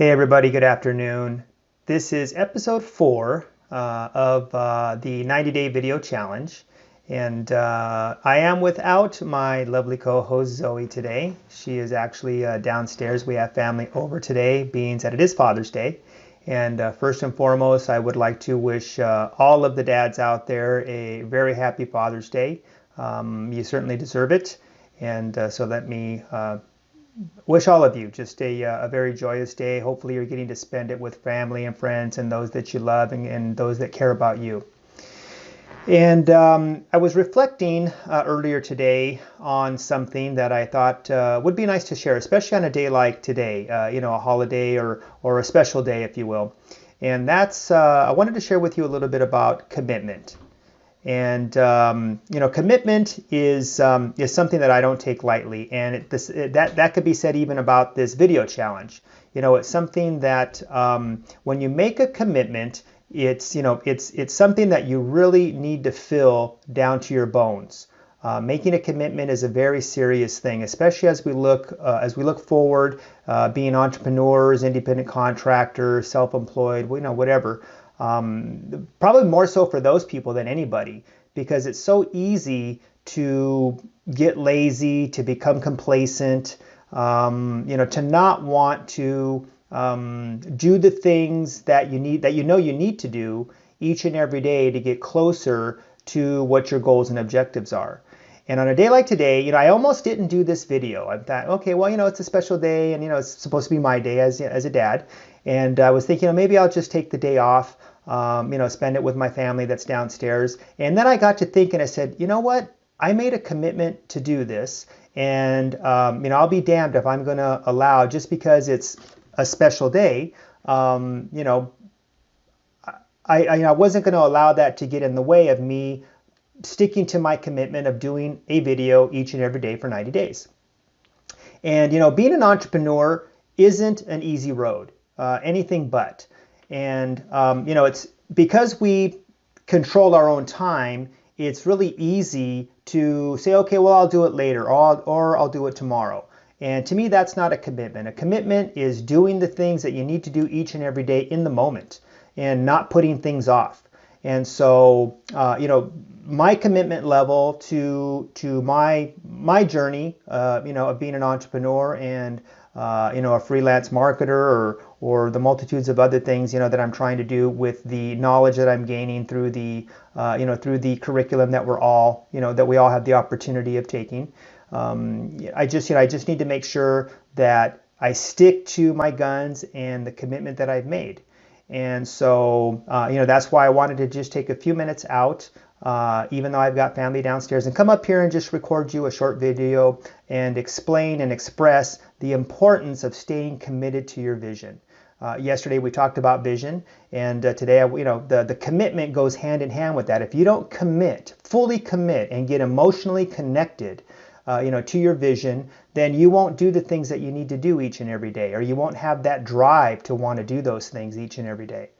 Hey everybody, good afternoon. This is episode 4 of the 90-day video challenge. And I am without my lovely co-host Zoe today. She is actually downstairs. We have family over today, being that it is Father's Day. And first and foremost, I would like to wish all of the dads out there a very happy Father's Day. You certainly deserve it. And so let me wish all of you just a very joyous day. Hopefully you're getting to spend it with family and friends and those that you love and those that care about you. And I was reflecting earlier today on something that I thought would be nice to share, especially on a day like today, a holiday or a special day, if you will. And that's, I wanted to share with you a little bit about commitment. And commitment is something that I don't take lightly, and that could be said even about this video challenge. It's something that when you make a commitment, it's something that you really need to feel down to your bones. Making a commitment is a very serious thing, especially as we look forward, being entrepreneurs, independent contractors, self-employed, whatever. Probably more so for those people than anybody, because it's so easy to get lazy, to become complacent, to not want to do the things that you need to do each and every day to get closer to what your goals and objectives are. And on a day like today, I almost didn't do this video. I thought, okay, well, it's a special day, and it's supposed to be my day as a dad. And I was thinking, maybe I'll just take the day off. Spend it with my family that's downstairs. And then I got to think and I said, you know what? I made a commitment to do this. And, I'll be damned if I'm going to allow, just because it's a special day, I wasn't going to allow that to get in the way of me sticking to my commitment of doing a video each and every day for 90 days. And, being an entrepreneur isn't an easy road, anything but. And, it's because we control our own time, it's really easy to say, okay, well, I'll do it later, or I'll do it tomorrow. And to me, that's not a commitment. A commitment is doing the things that you need to do each and every day in the moment and not putting things off. And so, my commitment level to my journey, of being an entrepreneur and a freelance marketer or the multitudes of other things, that I'm trying to do with the knowledge that I'm gaining through the curriculum that that we all have the opportunity of taking. I just need to make sure that I stick to my guns and the commitment that I've made. And so, that's why I wanted to just take a few minutes out, even though I've got family downstairs, and come up here and just record you a short video and explain and express the importance of staying committed to your vision. Yesterday we talked about vision, and today, the commitment goes hand in hand with that. If you don't fully commit, and get emotionally connected, to your vision, then you won't do the things that you need to do each and every day, or you won't have that drive to want to do those things each and every day.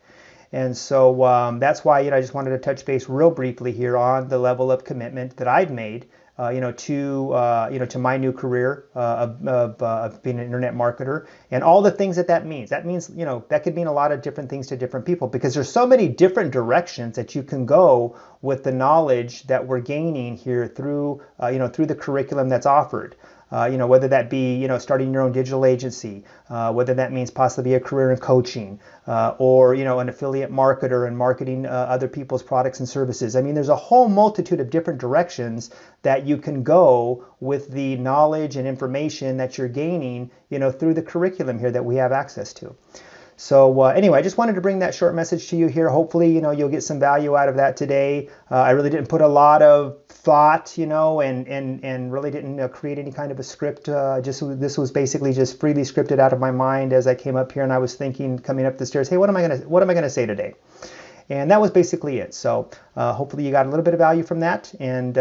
And so that's why I just wanted to touch base real briefly here on the level of commitment that I've made, to my new career of being an internet marketer, and all the things that means. That means, that could mean a lot of different things to different people, because there's so many different directions that you can go with the knowledge that we're gaining here through the curriculum that's offered. Whether that be, starting your own digital agency, whether that means possibly a career in coaching, or, an affiliate marketer and marketing other people's products and services. I mean, there's a whole multitude of different directions that you can go with the knowledge and information that you're gaining, through the curriculum here that we have access to. So anyway, I just wanted to bring that short message to you here. Hopefully, you'll get some value out of that today. I really didn't put a lot of thought, and really didn't create any kind of a script. This was basically just freely scripted out of my mind as I came up here, and I was thinking, coming up the stairs, hey, what am I gonna say today? And that was basically it. So hopefully you got a little bit of value from that. And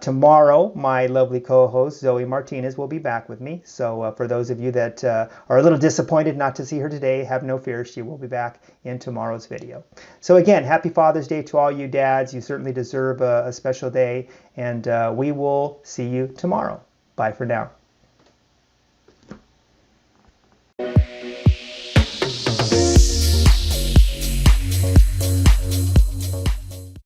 tomorrow, my lovely co-host, Zoe Martinez, will be back with me. So for those of you that are a little disappointed not to see her today, have no fear. She will be back in tomorrow's video. So again, happy Father's Day to all you dads. You certainly deserve a special day. And we will see you tomorrow. Bye for now.